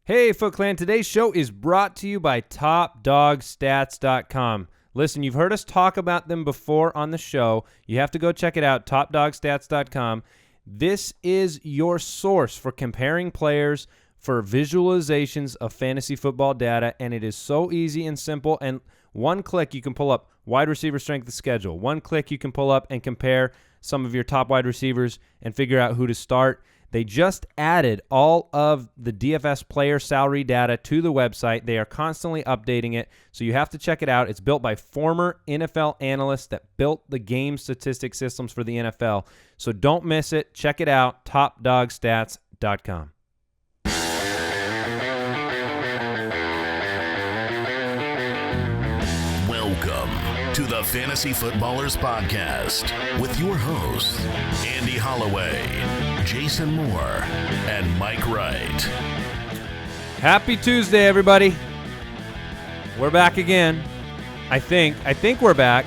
Hey, Foot Clan. Today's show is brought to you by TopDogStats.com. Listen, you've heard us talk about them before on the show. You have to go check it out, TopDogStats.com. This is your source for comparing players, for visualizations of fantasy football data, and it is so easy and simple. And one click, you can pull up wide receiver strength of schedule. One click, you can pull up and compare some of your top wide receivers and figure out who to start. They just added all of the DFS player salary data to the website. They are constantly updating it, so you have to check it out. It's built by former NFL analysts that built the game statistic systems for the NFL. So don't miss it. Check it out, TopDogStats.com. Welcome to the Fantasy Footballers Podcast with your hosts, Andy Holloway, Jason Moore, and Mike Wright. Happy Tuesday, everybody. We're back again. I think we're back.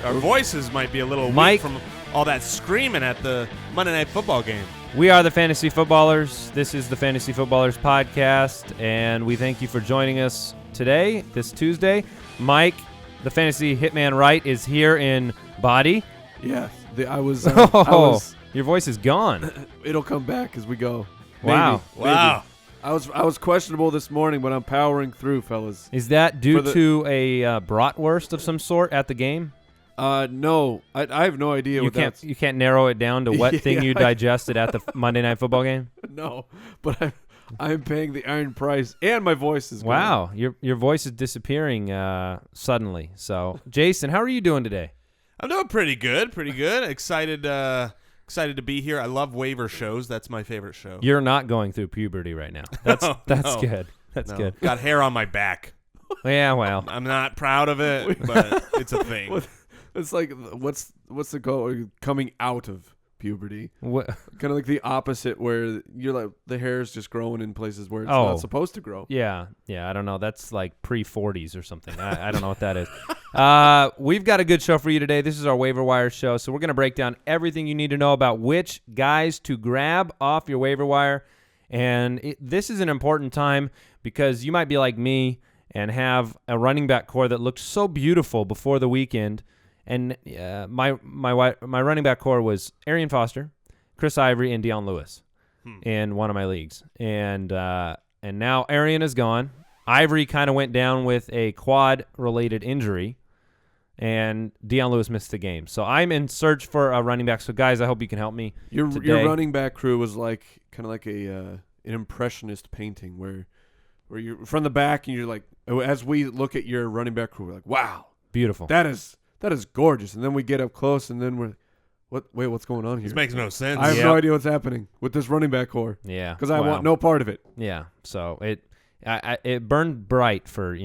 Our voices might be a little Mike, weak from all that screaming at the Monday Night Football game. We are the Fantasy Footballers. This is the Fantasy Footballers Podcast, and we thank you for joining us today, this Tuesday. Mike, the Fantasy Hitman Wright, is here in body. Yeah, I was. Your voice is gone. It'll come back as we go. Wow. Maybe. I was questionable this morning, but I'm powering through, fellas. Is that due to a bratwurst of some sort at the game? No, I have no idea what that's. You can't narrow it down to what thing you digested at the Monday Night Football game? No, but I'm paying the iron price, and my voice is gone. Wow, your voice is disappearing suddenly. So, Jason, how are you doing today? I'm doing pretty good. Excited to be here. I love Waiver shows. That's my favorite show. You're not going through puberty right now. That's good. That's good. Got hair on my back. Yeah, well. I'm not proud of it, but it's a thing. It's like, what's the goal? Coming out of puberty. What? Kind of like the opposite, where you're like the hair is just growing in places where it's not supposed to grow. Yeah. I don't know. That's like pre-40s or something. I don't know what that is. We've got a good show for you today. This is our waiver wire show, so we're going to break down everything you need to know about which guys to grab off your waiver wire. And this is an important time because you might be like me and have a running back core that looked so beautiful before the weekend. And my running back core was Arian Foster, Chris Ivory, and Deion Lewis in one of my leagues. And now Arian is gone. Ivory kind of went down with a quad-related injury, and Deion Lewis missed the game. So I'm in search for a running back. So, guys, I hope you can help me Your today. running back crew was like kind of like an impressionist painting where you're from the back and you're like, as we look at your running back crew, we're like, wow. Beautiful. That is gorgeous. And then we get up close, and then we're what's going on here? This makes no sense. I have no idea what's happening with this running back core. Yeah. Because I want no part of it. Yeah. So it burned bright for,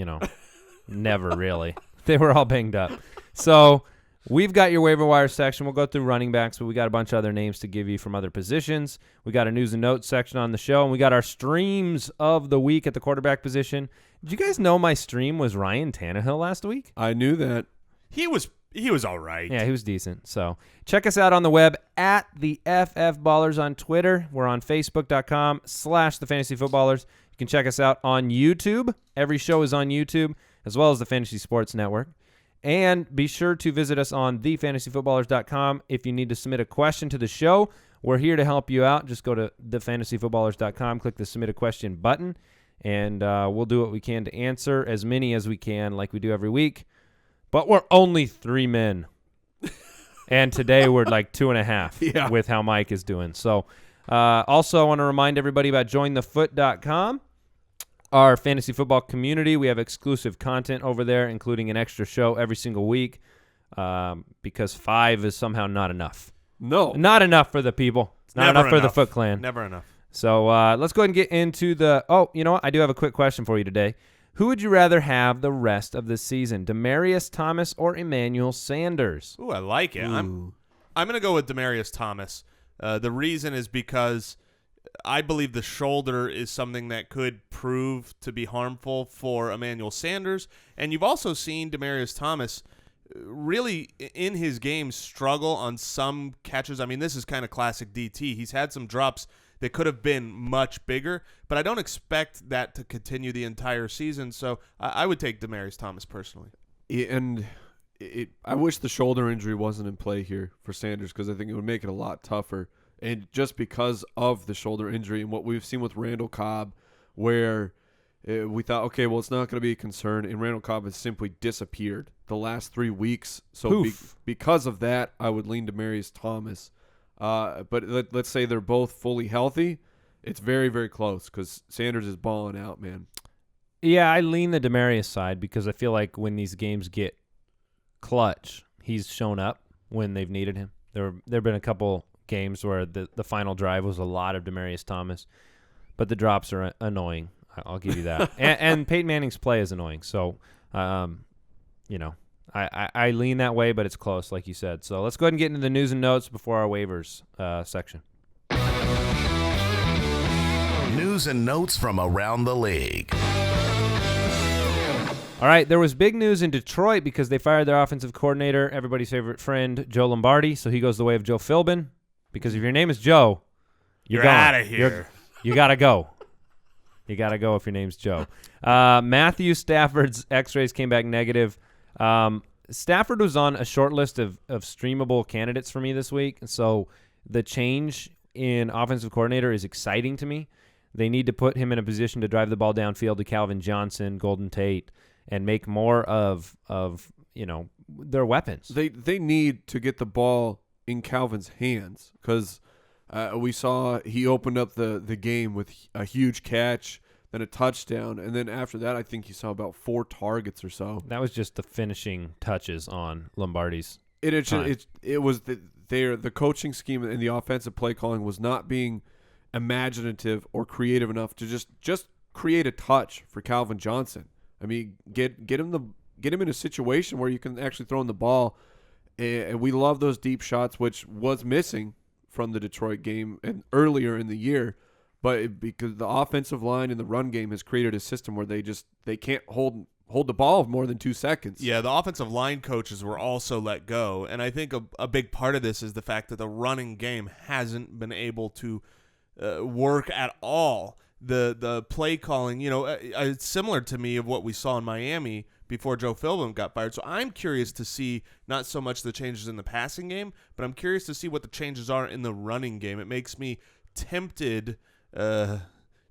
never really. They were all banged up. So we've got your waiver wire section. We'll go through running backs, but we got a bunch of other names to give you from other positions. We got a news and notes section on the show, and we got our streams of the week at the quarterback position. Did you guys know my stream was Ryan Tannehill last week? I knew that. He was all right. Yeah, he was decent. So check us out on the web at the FF Ballers on Twitter. We're on Facebook.com/theFantasyFootballers. You can check us out on YouTube. Every show is on YouTube, as well as the Fantasy Sports Network. And be sure to visit us on thefantasyfootballers.com if you need to submit a question to the show. We're here to help you out. Just go to thefantasyfootballers.com, click the Submit a Question button, and we'll do what we can to answer as many as we can like we do every week. But we're only 3 men. And today we're like 2.5 with how Mike is doing. So also I want to remind everybody about jointhefoot.com, our fantasy football community. We have exclusive content over there, including an extra show every single week because 5 is somehow not enough. No. Not enough for the people. It's not enough for the Foot Clan. Never enough. So let's go ahead and get into the – oh, you know what? I do have a quick question for you today. Who would you rather have the rest of the season, Deymarius Thomas or Emmanuel Sanders? Ooh, I like it. I'm going to go with Deymarius Thomas. The reason is because I believe the shoulder is something that could prove to be harmful for Emmanuel Sanders. And you've also seen Deymarius Thomas really in his game struggle on some catches. I mean, this is kind of classic DT. He's had some drops that could have been much bigger, but I don't expect that to continue the entire season. So I would take Deymarius Thomas personally. I wish the shoulder injury wasn't in play here for Sanders because I think it would make it a lot tougher. And just because of the shoulder injury and what we've seen with Randall Cobb, where we thought, okay, well, it's not going to be a concern, and Randall Cobb has simply disappeared the last 3 weeks. So because of that, I would lean Deymarius Thomas. But let's say they're both fully healthy. It's very, very close because Sanders is balling out, man. Yeah, I lean the Deymarius side because I feel like when these games get clutch, he's shown up when they've needed him. There have been a couple games where the final drive was a lot of Deymarius Thomas, but the drops are annoying. I'll give you that. and Peyton Manning's play is annoying. So, I lean that way, but it's close, like you said. So let's go ahead and get into the news and notes before our waivers section. News and notes from around the league. All right, there was big news in Detroit because they fired their offensive coordinator, everybody's favorite friend, Joe Lombardi. So he goes the way of Joe Philbin. Because if your name is Joe, you're out of here. You got to go. You got to go if your name's Joe. Matthew Stafford's x-rays came back negative. Stafford was on a short list of streamable candidates for me this week. So the change in offensive coordinator is exciting to me. They need to put him in a position to drive the ball downfield to Calvin Johnson, Golden Tate, and make more of their weapons. They need to get the ball in Calvin's hands because we saw he opened up the game with a huge catch, then a touchdown, and then after that I think he saw about 4 targets or so. That was just the finishing touches on Lombardi's It was the coaching scheme and the offensive play calling was not being imaginative or creative enough to just create a touch for Calvin Johnson. I mean, get him in a situation where you can actually throw in the ball. And we love those deep shots, which was missing from the Detroit game and earlier in the year. But because the offensive line and the run game has created a system where they can't hold the ball more than 2 seconds. Yeah, the offensive line coaches were also let go. And I think a big part of this is the fact that the running game hasn't been able to work at all. The play calling, it's similar to me of what we saw in Miami before Joe Philbin got fired. So I'm curious to see not so much the changes in the passing game, but I'm curious to see what the changes are in the running game. It makes me tempted to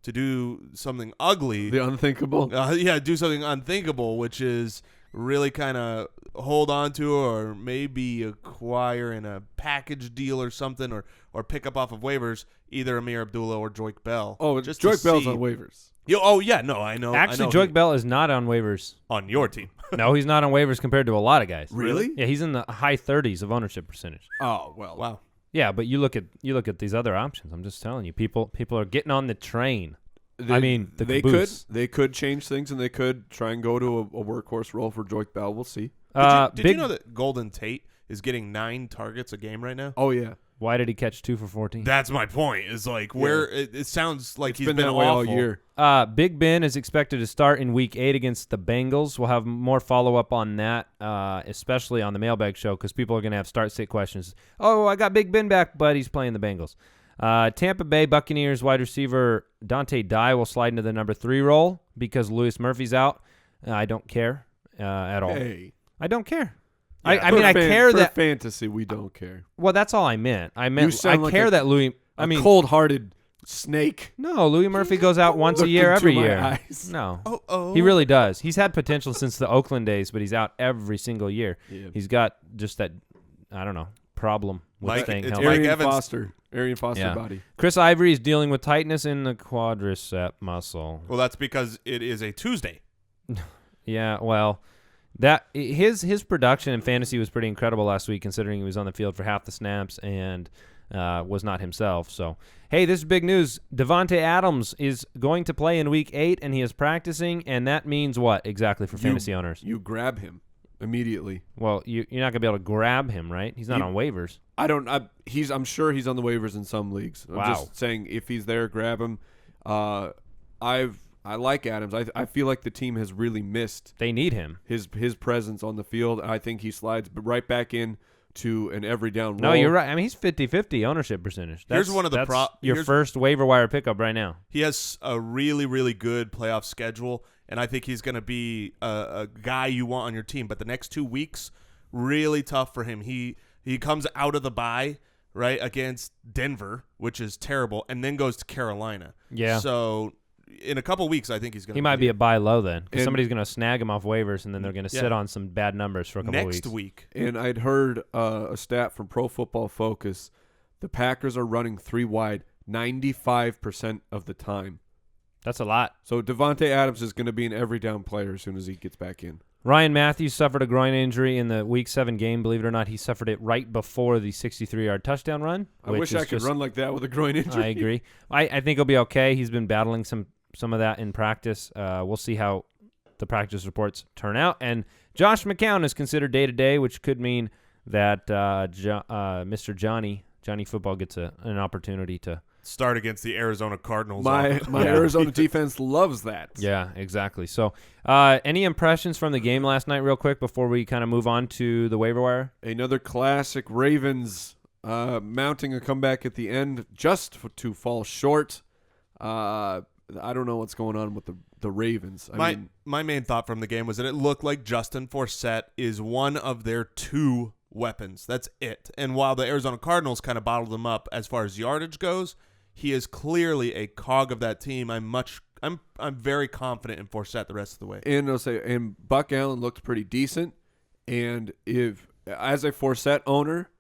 do something ugly. The unthinkable? Do something unthinkable, which is really kind of hold on to or maybe acquire in a package deal or something or pick up off of waivers either Amir Abdullah or Joique Bell. Oh, just Joique Bell's on waivers. I know. Actually, Joique Bell is not on waivers. On your team. No, he's not on waivers compared to a lot of guys. Really? Yeah, he's in the high 30s of ownership percentage. Oh, well. Wow. Yeah, but you look at these other options. I'm just telling you, people are getting on the train. They could change things and they could try and go to a workhorse role for Joique Bell. We'll see. Did you know that Golden Tate is getting 9 targets a game right now? Oh yeah. Why did he catch 2 for 14? That's my point. Is like where it sounds like he's been that way all year. Big Ben is expected to start in Week 8 against the Bengals. We'll have more follow-up on that, especially on the Mailbag Show, because people are going to have start-sit questions. Oh, I got Big Ben back, but he's playing the Bengals. Tampa Bay Buccaneers wide receiver Dante Dye will slide into the number 3 role because Louis Murphy's out. I don't care at all. Hey. I don't care. Yeah, I care for that fantasy we don't care. Well, that's all I meant. I care that Louis. Cold-hearted snake. No, Louis Murphy goes out once a year, every year. Eyes. No, he really does. He's had potential since the Oakland days, but he's out every single year. Yeah. He's got just that, I don't know, problem with staying healthy. Arian Foster body. Chris Ivory is dealing with tightness in the quadricep muscle. Well, that's because it is a Tuesday. Yeah, well, that his production in fantasy was pretty incredible last week, considering he was on the field for half the snaps and was not himself. So, hey, this is big news. Devontae Adams is going to play in Week 8, and he is practicing, and that means what exactly for fantasy owners? You grab him immediately. Well, you're not going to be able to grab him, right? He's not on waivers. I'm sure he's on the waivers in some leagues. I'm just saying if he's there, grab him. I like Adams. I feel like the team has really missed. They need him. His presence on the field. I think he slides right back in to an every down No, role. you're right. I mean, he's 50-50 ownership percentage. Here's one of the your first waiver wire pickup right now. He has a really, really good playoff schedule, and I think he's going to be a guy you want on your team. But the next 2 weeks, really tough for him. He comes out of the bye, right, against Denver, which is terrible, and then goes to Carolina. Yeah. So in a couple weeks, I think he's going to He might be a buy low then, because And- somebody's going to snag him off waivers, and then they're going to sit on some bad numbers for a couple weeks. next week. And I'd heard a stat from Pro Football Focus. The Packers are running 3 wide 95% of the time. That's a lot. So Devontae Adams is going to be an every down player as soon as he gets back in. Ryan Matthews suffered a groin injury in the Week 7 game. Believe it or not, he suffered it right before the 63-yard touchdown run. I wish I could run like that with a groin injury. I agree. I think he'll be okay. He's been battling some of that in practice. We'll see how the practice reports turn out. And Josh McCown is considered day-to-day, which could mean that Mr. Johnny Football gets an opportunity to Start against the Arizona Cardinals. My Arizona defense loves that. Yeah, exactly. So any impressions from the game last night real quick before we kind of move on to the waiver wire? Another classic Ravens mounting a comeback at the end just to fall short. I don't know what's going on with the Ravens. My main thought from the game was that it looked like Justin Forsett is one of their 2 weapons. That's it. And while the Arizona Cardinals kind of bottled them up as far as yardage goes, he is clearly a cog of that team. I'm very confident in Forsett the rest of the way. And Buck Allen looked pretty decent. And if as a Forsett owner,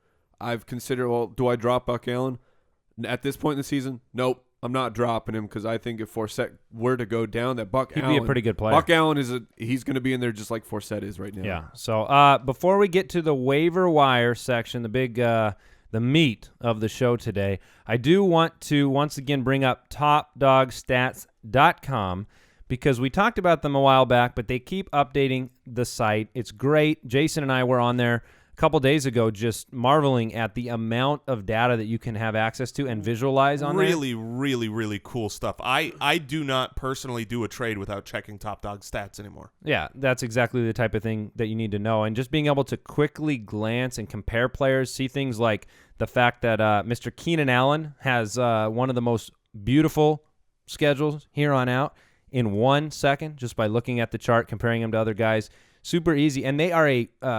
I've considered, well, do I drop Buck Allen at this point in the season? Nope. I'm not dropping him because I think if Forsett were to go down, that Buck Allen, he'd be a pretty good player. Buck Allen he's going to be in there just like Forsett is right now. Yeah. So before we get to the waiver wire section, the big the meat of the show today, I do want to once again bring up TopDogStats.com because we talked about them a while back, but they keep updating the site. It's great. Jason and I were on there a couple days ago just marveling at the amount of data that you can have access to and visualize on there. Really, really, really cool stuff. I do not personally do a trade without checking Top Dog Stats anymore. Yeah, that's exactly the type of thing that you need to know. And just being able to quickly glance and compare players, see things like the fact that Mr. Keenan Allen has one of the most beautiful schedules here on out in 1 second just by looking at the chart, comparing them to other guys. Super easy. And they are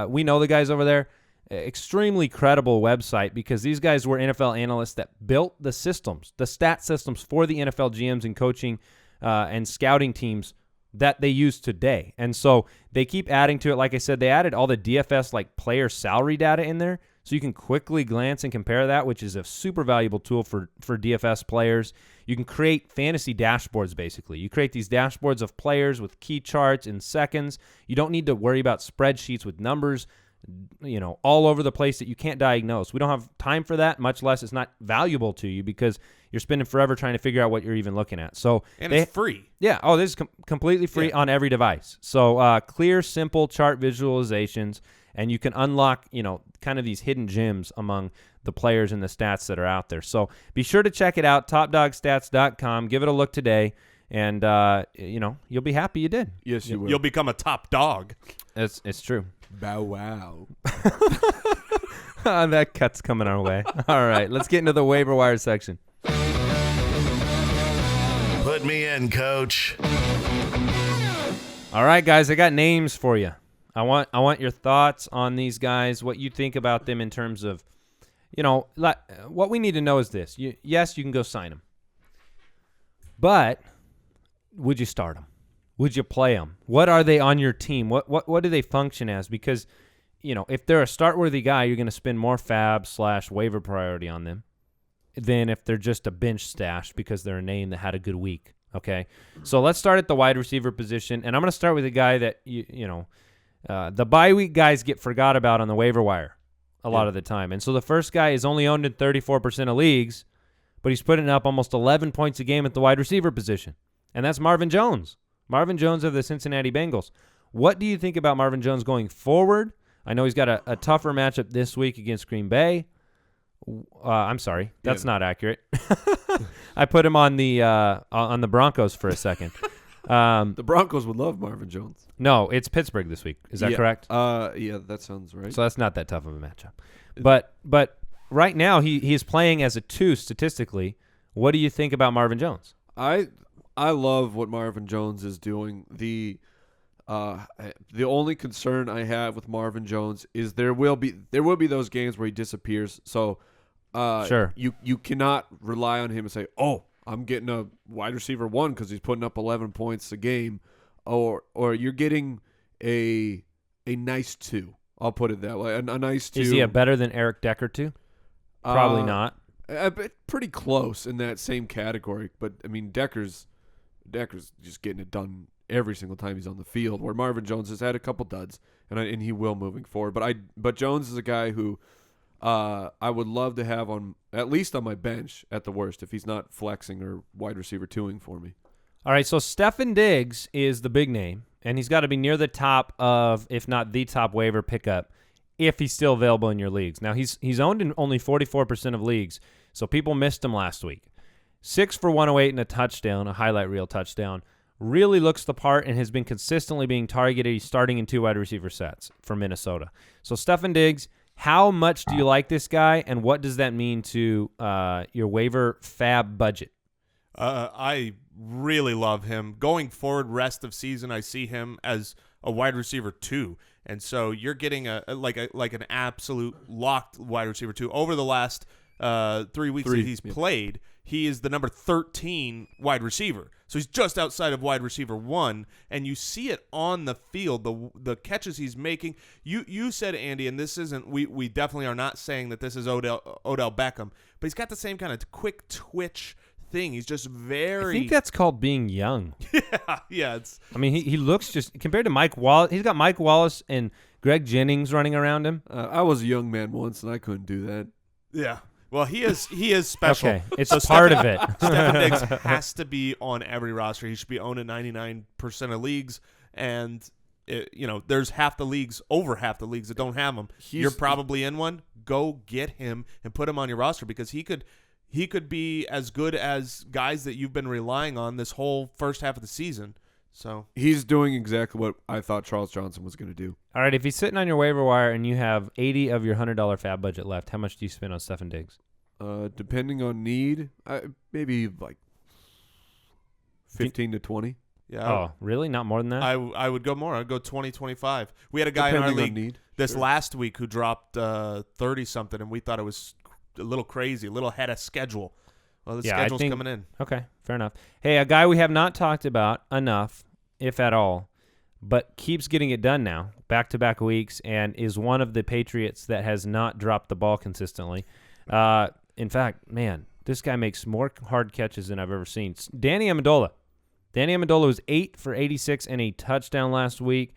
we know the guys over there, extremely credible website because these guys were NFL analysts that built the systems, the stat systems for the NFL GMs and coaching and scouting teams that they use today. And so they keep adding to it. Like I said, they added all the DFS like player salary data in there. So you can quickly glance and compare that, which is a super valuable tool for DFS players. You can create fantasy dashboards, basically. You create these dashboards of players with key charts in seconds. You don't need to worry about spreadsheets with numbers, all over the place that you can't diagnose. We don't have time for that, much less it's not valuable to you because you're spending forever trying to figure out what you're even looking at. So it's free. Yeah. Oh, this is completely free on every device. So clear, simple chart visualizations, and you can unlock, kind of these hidden gems among the players and the stats that are out there. So be sure to check it out, topdogstats.com. Give it a look today, and, you'll be happy you did. Yes, you will. You'll become a top dog. It's true. Bow wow. That cut's coming our way. All right, let's get into the waiver wire section. Put me in, coach. All right, guys, I got names for you. I want your thoughts on these guys, what you think about them in terms of, what we need to know is this. Yes, you can go sign them. But would you start them? Would you play them? What are they on your team? What do they function as? Because, if they're a start-worthy guy, you're going to spend more fab/waiver priority on them than if they're just a bench stash because they're a name that had a good week. Okay? So let's start at the wide receiver position, and I'm going to start with a guy that, the bye week guys get forgot about on the waiver wire a lot of the time. And so the first guy is only owned in 34% of leagues, but he's putting up almost 11 points a game at the wide receiver position. And that's Marvin Jones. Marvin Jones of the Cincinnati Bengals. What do you think about Marvin Jones going forward? I know he's got a tougher matchup this week against Green Bay. I'm sorry. That's not accurate. I put him on the Broncos for a second. The Broncos would love Marvin Jones. No, it's Pittsburgh this week. Is that correct? Yeah, that sounds right. So that's not that tough of a matchup. But right now he is playing as a 2 statistically. What do you think about Marvin Jones? I love what Marvin Jones is doing. The only concern I have with Marvin Jones is there will be those games where he disappears. So Sure. you cannot rely on him and say, "Oh, I'm getting a wide receiver 1 because he's putting up 11 points a game," or you're getting a nice 2. I'll put it that way. A nice 2. Is he a better than Eric Decker too? Probably not. Pretty close in that same category, but I mean Decker's just getting it done every single time he's on the field. Where Marvin Jones has had a couple duds, and he will moving forward. But Jones is a guy who I would love to have at least on my bench at the worst if he's not flexing or wide receiver 2ing for me. All right, so Stefon Diggs is the big name, and he's got to be near the top of, if not the top waiver pickup, if he's still available in your leagues. Now, he's owned in only 44% of leagues, so people missed him last week. 6 for 108 and a touchdown, a highlight reel touchdown. Really looks the part and has been consistently being targeted. He's starting in 2 wide receiver sets for Minnesota. So Stefon Diggs, how much do you like this guy, and what does that mean to your waiver fab budget? I really love him. Going forward, rest of season, I see him as a wide receiver 2. And so you're getting like an absolute locked wide receiver 2. Over the last 3 weeks that he's played, he is the number 13 wide receiver. So he's just outside of wide receiver 1, and you see it on the field, the catches he's making. You said, Andy, and this isn't, we definitely are not saying that this is Odell Beckham, but he's got the same kind of quick twitch thing. He's just very... I think that's called being young. Yeah. I mean, he looks just, compared to Mike Wallace, he's got Mike Wallace and Greg Jennings running around him. I was a young man once, and I couldn't do that. Yeah. Well, he is special. Okay, it's so part of it. Stefon Diggs has to be on every roster. He should be owned in 99% of leagues, and there's over half the leagues that don't have him. You're probably in one. Go get him and put him on your roster because he could be as good as guys that you've been relying on this whole first half of the season. So he's doing exactly what I thought Charles Johnson was going to do. All right, if he's sitting on your waiver wire and you have 80 of your $100 fab budget left, how much do you spend on Stefon Diggs? Depending on need, maybe like 15 to 20. Yeah. Oh, really? Not more than that? I would go more. I'd go 20, 25. We had a guy in our league last week who dropped 30-something, and we thought it was a little crazy, a little ahead of schedule. Well, the schedule's coming in. Okay, fair enough. Hey, a guy we have not talked about enough, if at all, but keeps getting it done now, back-to-back weeks, and is one of the Patriots that has not dropped the ball consistently. In fact, man, this guy makes more hard catches than I've ever seen. Danny Amendola. Danny Amendola was 8 for 86 and a touchdown last week.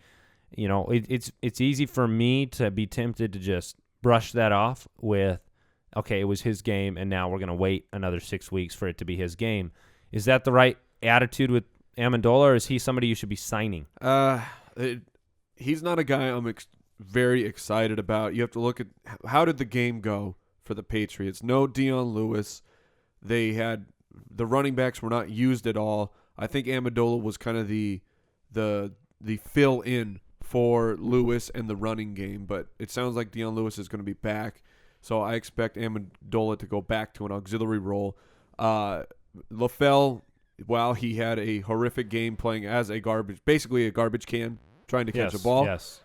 It's easy for me to be tempted to just brush that off with, okay, it was his game, and now we're going to wait another 6 weeks for it to be his game. Is that the right attitude with Amendola, or is he somebody you should be signing? He's not a guy I'm very excited about. You have to look at how did the game go for the Patriots. No Dion Lewis. They had the running backs were not used at all. I think Amendola was kind of the fill-in for Lewis and the running game, but it sounds like Dion Lewis is going to be back. So I expect Amendola to go back to an auxiliary role. LaFell, while he had a horrific game playing as basically a garbage can, trying to catch a ball. Yes.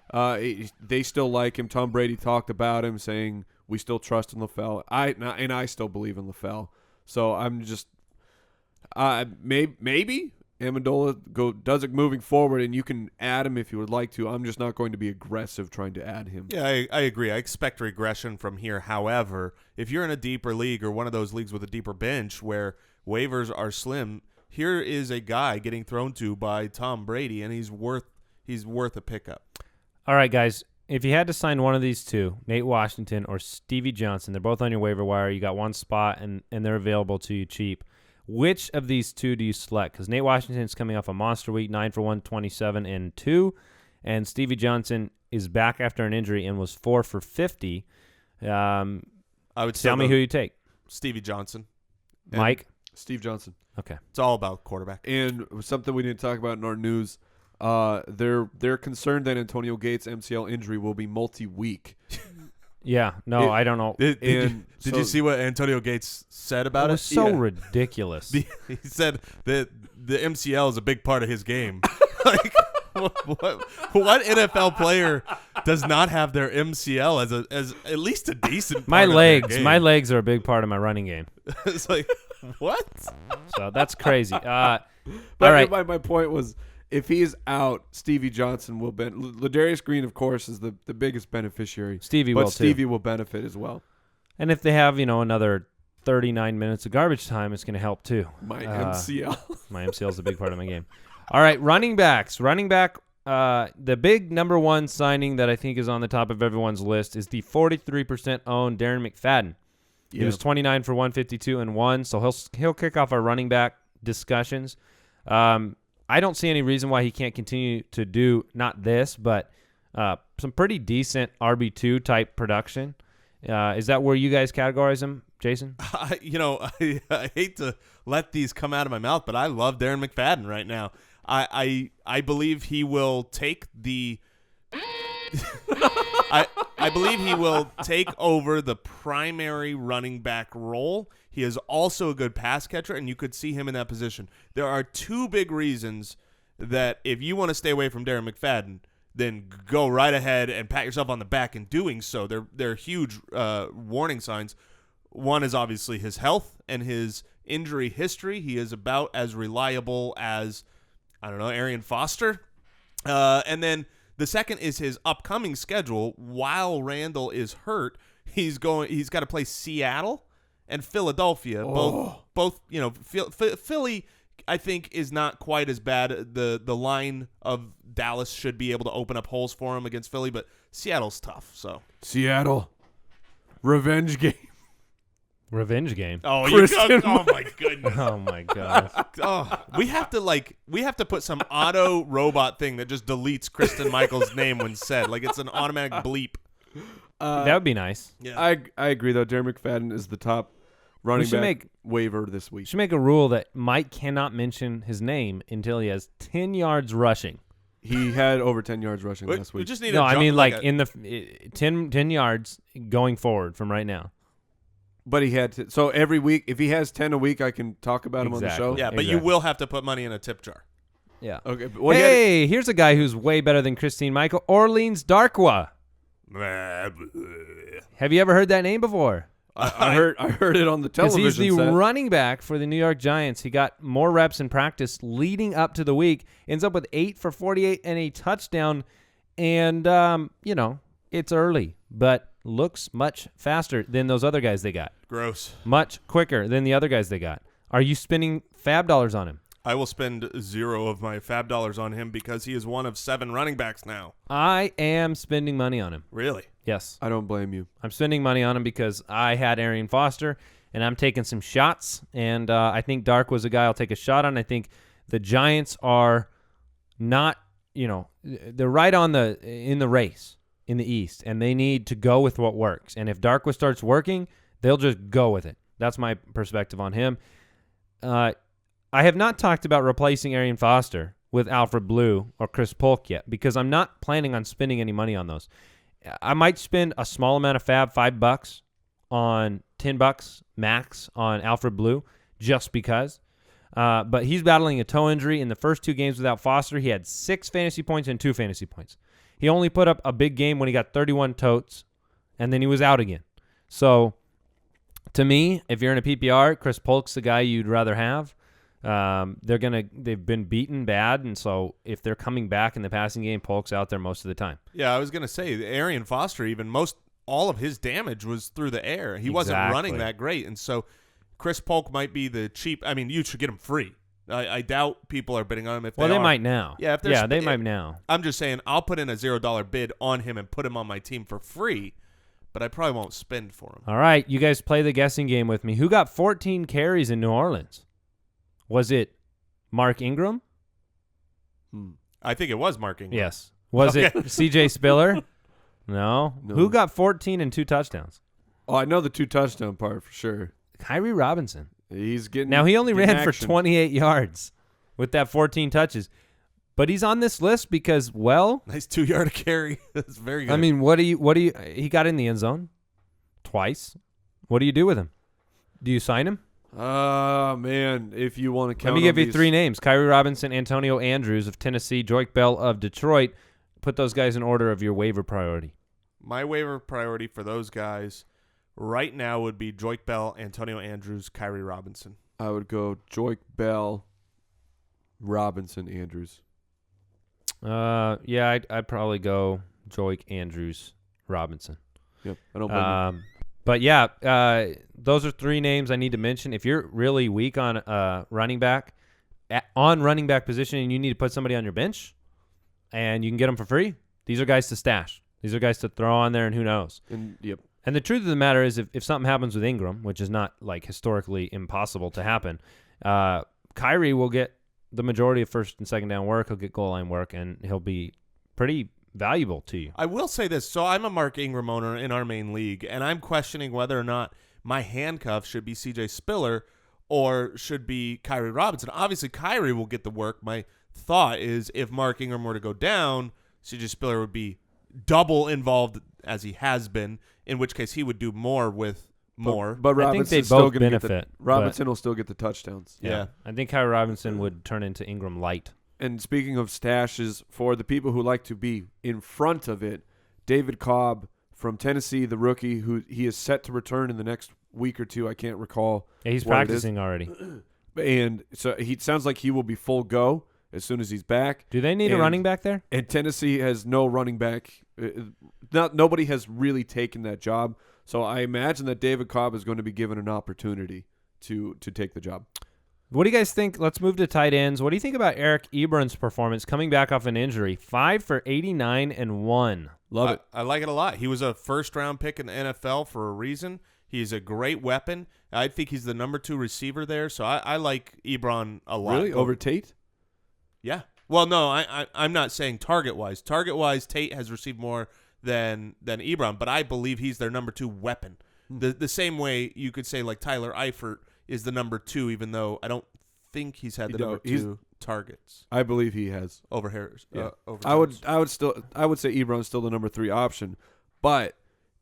They still like him. Tom Brady talked about him, saying we still trust in LaFell. I still believe in LaFell. So I'm just maybe Amendola does it moving forward, and you can add him if you would like to. I'm just not going to be aggressive trying to add him. Yeah, I agree. I expect regression from here. However, if you're in a deeper league or one of those leagues with a deeper bench where waivers are slim, here is a guy getting thrown to by Tom Brady, and he's worth a pickup. All right, guys. If you had to sign one of these two, Nate Washington or Stevie Johnson, they're both on your waiver wire. You got one spot, and they're available to you cheap. Which of these two do you select? Because Nate Washington is coming off a monster week, 9 for 127 and 2, and Stevie Johnson is back after an injury and was 4 for 50. I would tell me who you take. Stevie Johnson. Mike? Steve Johnson. Okay. It's all about quarterback. And something we didn't talk about in our news, they're concerned that Antonio Gates' MCL injury will be multi-week. Yeah, no, I don't know. Did you see what Antonio Gates said about It it? was so ridiculous. He said that the MCL is a big part of his game. Like, what NFL player does not have their MCL as at least a decent part of their game? My legs are a big part of my running game. It's like, what? So that's crazy. All But right. my point was, if he's out, Stevie Johnson will benefit. Ladarius Green, of course, is the biggest beneficiary. Stevie but will Stevie too. will benefit as well. And if they have, another 39 minutes of garbage time, it's going to help too. My MCL. My MCL is a big part of my game. All right, running backs. Running back, the big number one signing that I think is on the top of everyone's list is the 43% owned Darren McFadden. Yeah. He was 29 for 152 and 1, so he'll kick off our running back discussions. I don't see any reason why he can't continue to do not this, but some pretty decent RB2 type production. Is that where you guys categorize him, Jason? I hate to let these come out of my mouth, but I love Darren McFadden right now. I believe he will take the I believe he will take over the primary running back role. He is also a good pass catcher, and you could see him in that position. There are two big reasons that if you want to stay away from Darren McFadden, then go right ahead and pat yourself on the back in doing so. They're huge warning signs. One is obviously his health and his injury history. He is about as reliable as, Arian Foster. And then the second is his upcoming schedule. While Randall is hurt, he's got to play Seattle and Philadelphia. Both Philly, I think, is not quite as bad. The line of Dallas should be able to open up holes for him against Philly, but Seattle's tough. So Seattle. Revenge game. Revenge game. Oh, my goodness. Oh my god. We have to put some auto robot thing that just deletes Kristen Michaels' name when said. Like it's an automatic bleep. That would be nice. Yeah. I agree though. Darren McFadden is the top running back waiver this week. We should make a rule that Mike cannot mention his name until he has 10 yards rushing. He had over 10 yards rushing last week. We just need in the 10 yards going forward from right now. But he had to. So every week, if he has 10 a week, I can talk about him on the show. Yeah, but you will have to put money in a tip jar. Yeah. Okay. Here's a guy who's way better than Christine Michael. Orleans Darkwa. Have you ever heard that name before? I heard it on the television. Because he's the set. running back for the New York Giants. He got more reps in practice leading up to the week. Ends up with 8 for 48 and a touchdown. And, it's early, but looks much faster than those other guys they got. Gross. Much quicker than the other guys they got. Are you spending fab dollars on him? I will spend 0 of my fab dollars on him because he is one of 7 running backs now. I am spending money on him. Really? Yes. I don't blame you. I'm spending money on him because I had Arian Foster, and I'm taking some shots, and I think Dark was a guy I'll take a shot on. I think the Giants are not, they're right in the race in the East, and they need to go with what works. And if Darkwa starts working, they'll just go with it. That's my perspective on him. I have not talked about replacing Arian Foster with Alfred Blue or Chris Polk yet because I'm not planning on spending any money on those. I might spend a small amount of fab, $5 on $10 max on Alfred Blue just because. But he's battling a toe injury. In the first 2 games without Foster, he had 6 fantasy points and 2 fantasy points. He only put up a big game when he got 31 totes, and then he was out again. So, to me, if you're in a PPR, Chris Polk's the guy you'd rather have. They've been beaten bad, and so if they're coming back in the passing game, Polk's out there most of the time. Yeah, I was gonna say Arian Foster. All of his damage was through the air. He wasn't running that great, and so Chris Polk might be the cheap. I mean, you should get him free. I doubt people are bidding on him. They might now. Yeah, they might now. I'm just saying, I'll put in a $0 bid on him and put him on my team for free, but I probably won't spend for him. All right, you guys play the guessing game with me. Who got 14 carries in New Orleans? Was it Mark Ingram? I think it was Mark Ingram. Yes. Was it C.J. Spiller? No. Who got 14 and 2 touchdowns? Oh, I know the 2 touchdown part for sure. Khiry Robinson. He's getting Now, he only ran action. for 28 yards with that 14 touches. But he's on this list because, nice 2-yard carry. That's very good. I mean, he got in the end zone. twice. What do you do with him? Do you sign him? Man, if you want to count Let me give you these 3 names. Khiry Robinson, Antonio Andrews of Tennessee, Joique Bell of Detroit. Put those guys in order of your waiver priority. My waiver priority for those guys right now would be Joique Bell, Antonio Andrews, Khiry Robinson. I would go Joique Bell, Robinson, Andrews. Yeah, I'd probably go Joique, Andrews, Robinson. Yep, I don't blame you. But yeah, those are 3 names I need to mention. If you're really weak on running back, on running back position, and you need to put somebody on your bench, and you can get them for free, these are guys to stash. These are guys to throw on there, and who knows. And yep. And the truth of the matter is, if something happens with Ingram, which is not like historically impossible to happen, Khiry will get the majority of first and second down work. He'll get goal line work, and he'll be pretty valuable to you. I will say this. So I'm a Mark Ingram owner in our main league, and I'm questioning whether or not my handcuff should be CJ Spiller or should be Khiry Robinson. Obviously, Khiry will get the work. My thought is if Mark Ingram were to go down, CJ Spiller would be double involved as he has been, in which case he would do more with more. But I think they Robinson's still both gonna benefit. Robinson will still get the touchdowns. Yeah. I think Khiry Robinson would turn into Ingram light. And speaking of stashes, for the people who like to be in front of it, David Cobb from Tennessee, the rookie, who he is set to return in the next week or 2. I can't recall. Yeah, he's what it is. practicing already. And so he sounds like he will be full go as soon as he's back. Do they need a running back there? And Tennessee has no running back. Nobody has really taken that job. So I imagine that David Cobb is going to be given an opportunity to take the job. What do you guys think? Let's move to tight ends. What do you think about Eric Ebron's performance coming back off an injury? 5 for 89 and 1. Love it. I like it a lot. He was a first-round pick in the NFL for a reason. He's a great weapon. I think he's the number 2 receiver there, so I like Ebron a lot. Really? Over Tate? Yeah. Well, no, I'm not saying target-wise. Target-wise, Tate has received more than Ebron, but I believe he's their number 2 weapon. The same way you could say like Tyler Eifert is the number 2, even though I don't think he's had the number 2 targets. I believe he has. Over Harris. Yeah. Over I would say Ebron's still the number 3 option, but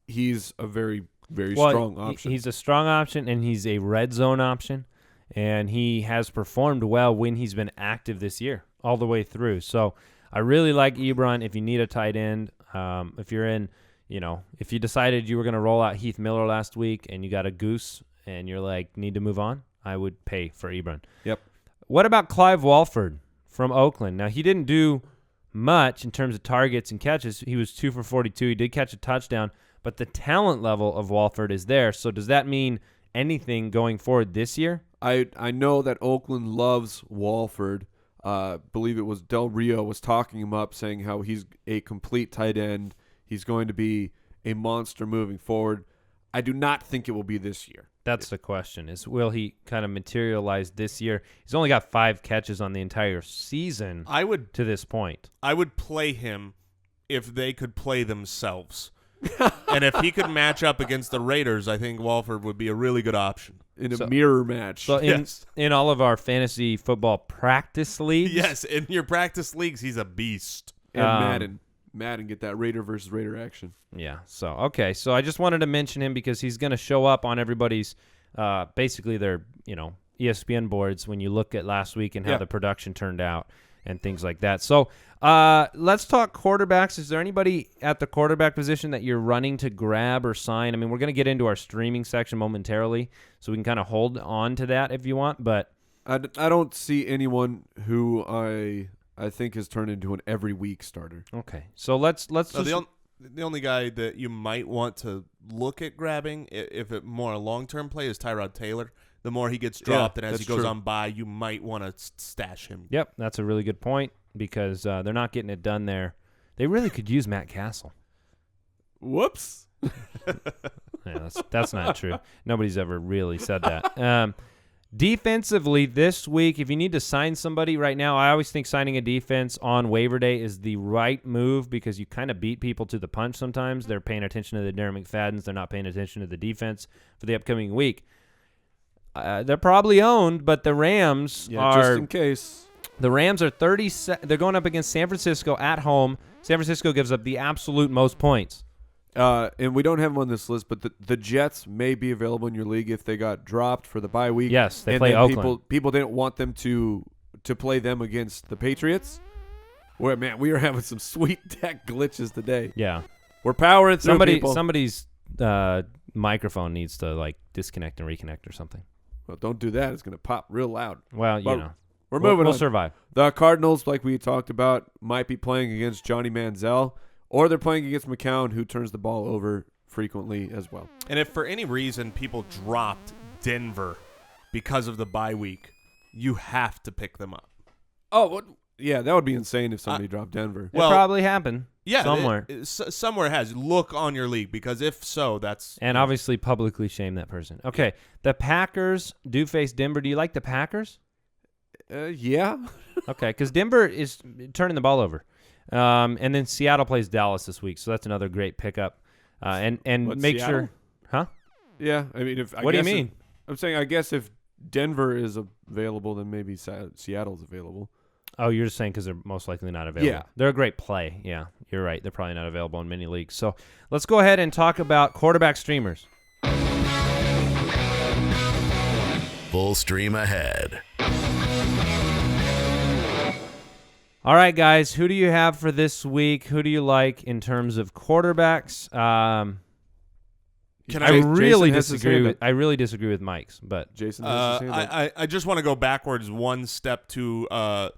he's a very, very strong option. He's a strong option, and he's a red zone option, and he has performed well when he's been active this year all the way through. So I really like Ebron if you need a tight end. If you're in, if you decided you were going to roll out Heath Miller last week and you got a goose and you're like, need to move on, I would pay for Ebron. Yep. What about Clive Walford from Oakland? Now, he didn't do much in terms of targets and catches. He was 2 for 42. He did catch a touchdown, but the talent level of Walford is there. So does that mean anything going forward this year? I know that Oakland loves Walford. Believe it was Del Rio was talking him up, saying how he's a complete tight end. He's going to be a monster moving forward. I do not think it will be this year. That's the question, is will he kind of materialize this year? He's only got 5 catches on the entire season to this point. I would play him if they could play themselves. And if he could match up against the Raiders, I think Walford would be a really good option. In a mirror match. So in all of our fantasy football practice leagues. Yes, in your practice leagues, he's a beast. And Madden, get that Raider versus Raider action. Yeah. So, okay. So I just wanted to mention him because he's going to show up on everybody's, basically their, ESPN boards when you look at last week and how the production turned out and things like that. So let's talk quarterbacks. Is there anybody at the quarterback position that you're running to grab or sign? I mean, we're going to get into our streaming section momentarily, so we can kind of hold on to that if you want. But I don't see anyone who I think has turned into an every week starter. Okay, so let's the only guy that you might want to look at grabbing, if it more a long-term play, is Tyrod Taylor. The more he gets dropped and as he goes on by, you might want to stash him. Yep, that's a really good point because they're not getting it done there. They really could use Matt Castle. Whoops. Yeah, that's not true. Nobody's ever really said that. Defensively this week, if you need to sign somebody right now, I always think signing a defense on waiver day is the right move because you kind of beat people to the punch sometimes. They're paying attention to the Darren McFaddens. They're not paying attention to the defense for the upcoming week. They're probably owned, but the Rams are... just in case. The Rams are 30. They're going up against San Francisco at home. San Francisco gives up the absolute most points. And we don't have them on this list, but the Jets may be available in your league if they got dropped for the bye week. Yes, they and play then Oakland. People didn't want them to play them against the Patriots. Where, man, we are having some sweet tech glitches today. Yeah. We're powering through, people. Somebody's microphone needs to like disconnect and reconnect or something. Well, don't do that. It's going to pop real loud. Well, you But know. We're moving We'll on. survive. The Cardinals, like we talked about, might be playing against Johnny Manziel, or they're playing against McCown, who turns the ball over frequently as well. And if for any reason people dropped Denver because of the bye week, you have to pick them up. Oh, what? Yeah, that would be insane if somebody dropped Denver. It probably happened. Yeah, somewhere. Somewhere it has. Look on your league, because if so, that's... And obviously publicly shame that person. Okay, the Packers do face Denver. Do you like the Packers? Yeah. Okay, because Denver is turning the ball over. And then Seattle plays Dallas this week, so that's another great pickup. And What, make Seattle? sure... Huh? Yeah, I mean, What do you mean? I'm saying, I guess if Denver is available, then maybe Seattle's available. Oh, you're just saying because they're most likely not available. Yeah. They're a great play. Yeah, you're right. They're probably not available in many leagues. So let's go ahead and talk about quarterback streamers. Full stream ahead. All right, guys, who do you have for this week? Who do you like in terms of quarterbacks? I really disagree with Mike's, but Jason has his hand up. I just want to go backwards one step to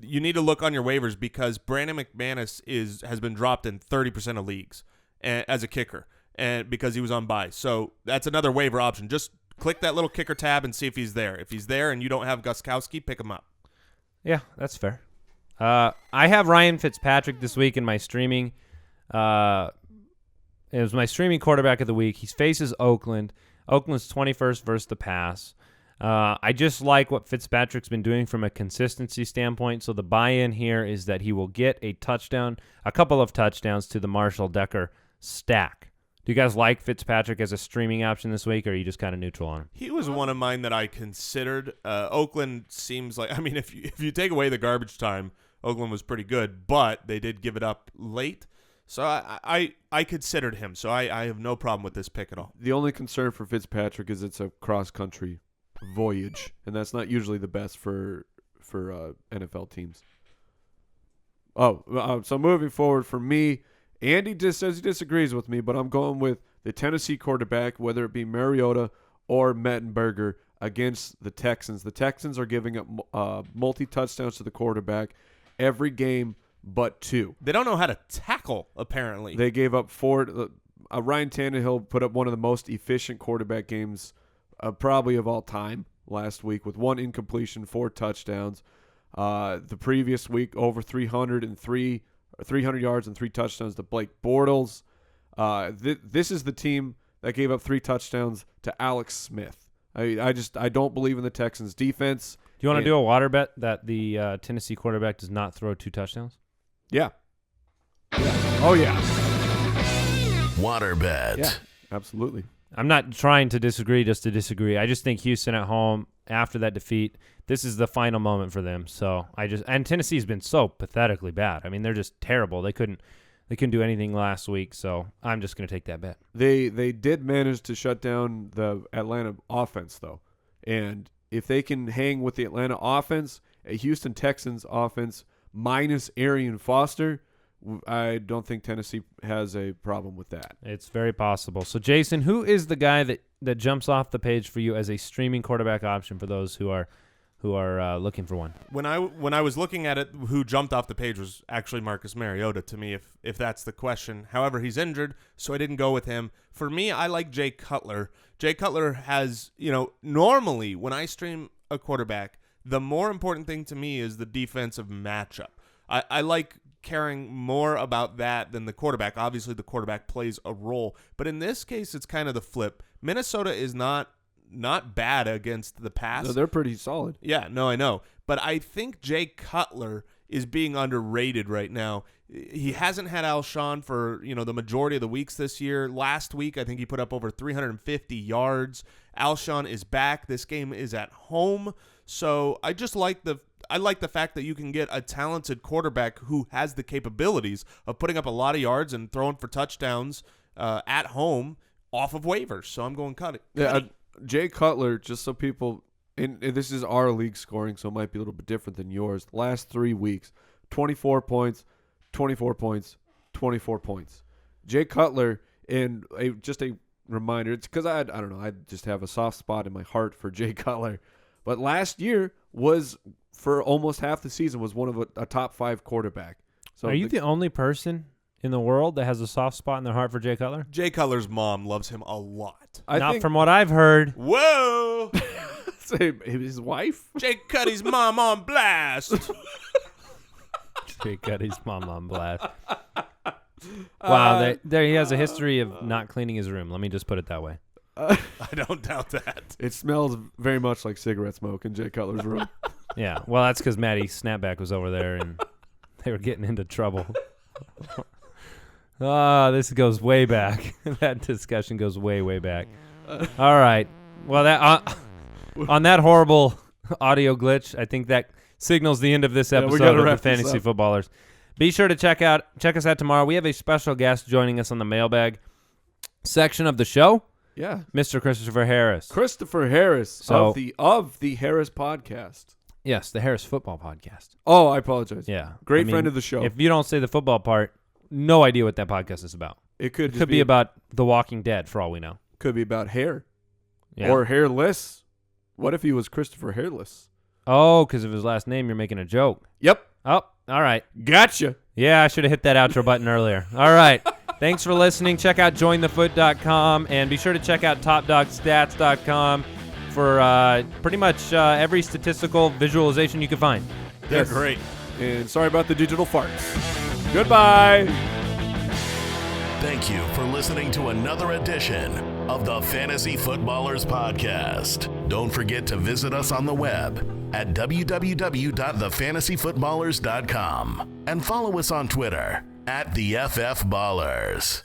you need to look on your waivers, because Brandon McManus has been dropped in 30% of leagues as a kicker, and because he was on bye. So that's another waiver option. Just click that little kicker tab and see if he's there. If he's there and you don't have Gostkowski, pick him up. yeah, that's fair. I have Ryan Fitzpatrick this week in my streaming. It was my streaming quarterback of the week. He faces Oakland. Oakland's 21st versus the pass. I just like what Fitzpatrick's been doing from a consistency standpoint. So the buy-in here is that he will get a couple of touchdowns to the Marshall Decker stack. Do you guys like Fitzpatrick as a streaming option this week, or are you just kind of neutral on him? He was one of mine that I considered. Oakland seems like, I mean, if you take away the garbage time, Oakland was pretty good, but they did give it up late. So I considered him. So I have no problem with this pick at all. The only concern for Fitzpatrick is it's a cross-country voyage, and that's not usually the best for NFL teams. So moving forward for me, Andy just says he disagrees with me, but I'm going with the Tennessee quarterback, whether it be Mariota or Mettenberger, against the Texans. The Texans are giving up multi-touchdowns to the quarterback every game but 2. They don't know how to tackle, apparently. They gave up 4. Ryan Tannehill put up one of the most efficient quarterback games probably of all time last week, with 1 incompletion, 4 touchdowns. The previous week, over 300 yards and 3 touchdowns to Blake Bortles. This is the team that gave up 3 touchdowns to Alex Smith. I don't believe in the Texans' defense. Do you want to do a water bet that the Tennessee quarterback does not throw 2 touchdowns? Yeah. Oh, yeah. Water bet. Yeah, absolutely. I'm not trying to disagree just to disagree. I just think Houston at home, after that defeat, this is the final moment for them. So and Tennessee's been so pathetically bad. I mean, they're just terrible. They couldn't do anything last week. So I'm just going to take that bet. They did manage to shut down the Atlanta offense, though. And if they can hang with the Atlanta offense, a Houston Texans offense minus Arian Foster, I don't think Tennessee has a problem with that. It's very possible. So, Jason, who is the guy that jumps off the page for you as a streaming quarterback option for those who are looking for one? When I was looking at it, who jumped off the page was actually Marcus Mariota to me, if that's the question. However, he's injured, so I didn't go with him. For me, I like Jay Cutler. Jay Cutler has, normally when I stream a quarterback, the more important thing to me is the defensive matchup. I like caring more about that than the quarterback. Obviously, the quarterback plays a role, but in this case, it's kind of the flip. Minnesota is not bad against the pass. No, they're pretty solid. Yeah, no, I know. But I think Jay Cutler is being underrated right now. He hasn't had Alshon for, the majority of the weeks this year. Last week, I think he put up over 350 yards. Alshon is back. This game is at home. So I just like the fact that you can get a talented quarterback who has the capabilities of putting up a lot of yards and throwing for touchdowns at home off of waivers. So I'm going cut it. Yeah, Jay Cutler, just so people, and this is our league scoring, so it might be a little bit different than yours. The last 3 weeks, 24 points, 24 points, 24 points. Jay Cutler, and just a reminder, it's because I don't know, I just have a soft spot in my heart for Jay Cutler. But last year was, for almost half the season, was one of a top 5 quarterback. So Are you the only person in the world that has a soft spot in their heart for Jay Cutler? Jay Cutler's mom loves him a lot. Not from what I've heard. Whoa! Say his wife? Jay Cutty's mom on blast. Jay Cutty's mom on blast. Wow, there he has a history of not cleaning his room. Let me just put it that way. I don't doubt that. It smells very much like cigarette smoke in Jay Cutler's room. Yeah, well, that's because Matty Snapback was over there and they were getting into trouble. This goes way back. That discussion goes way, way back. All right. Well, that on that horrible audio glitch, I think that signals the end of this episode of the Fantasy Footballers. Be sure to check us out tomorrow. We have a special guest joining us on the mailbag section of the show. Yeah, Mr. Christopher Harris. Christopher Harris of the Harris podcast. Yes, the Harris Football Podcast. Oh, I apologize. Yeah, great friend of the show. If you don't say the football part, no idea what that podcast is about. It could be about The Walking Dead, for all we know. Could be about hair, yeah. Or hairless. What if he was Christopher Hairless? Oh, because of his last name, you're making a joke. Yep. Oh, all right. Gotcha. Yeah, I should have hit that outro button earlier. All right. Thanks for listening. Check out jointhefoot.com and be sure to check out topdogstats.com for pretty much every statistical visualization you can find. They're great. And sorry about the digital farts. Goodbye. Thank you for listening to another edition of the Fantasy Footballers Podcast. Don't forget to visit us on the web at www.thefantasyfootballers.com and follow us on Twitter @TheFFBallers.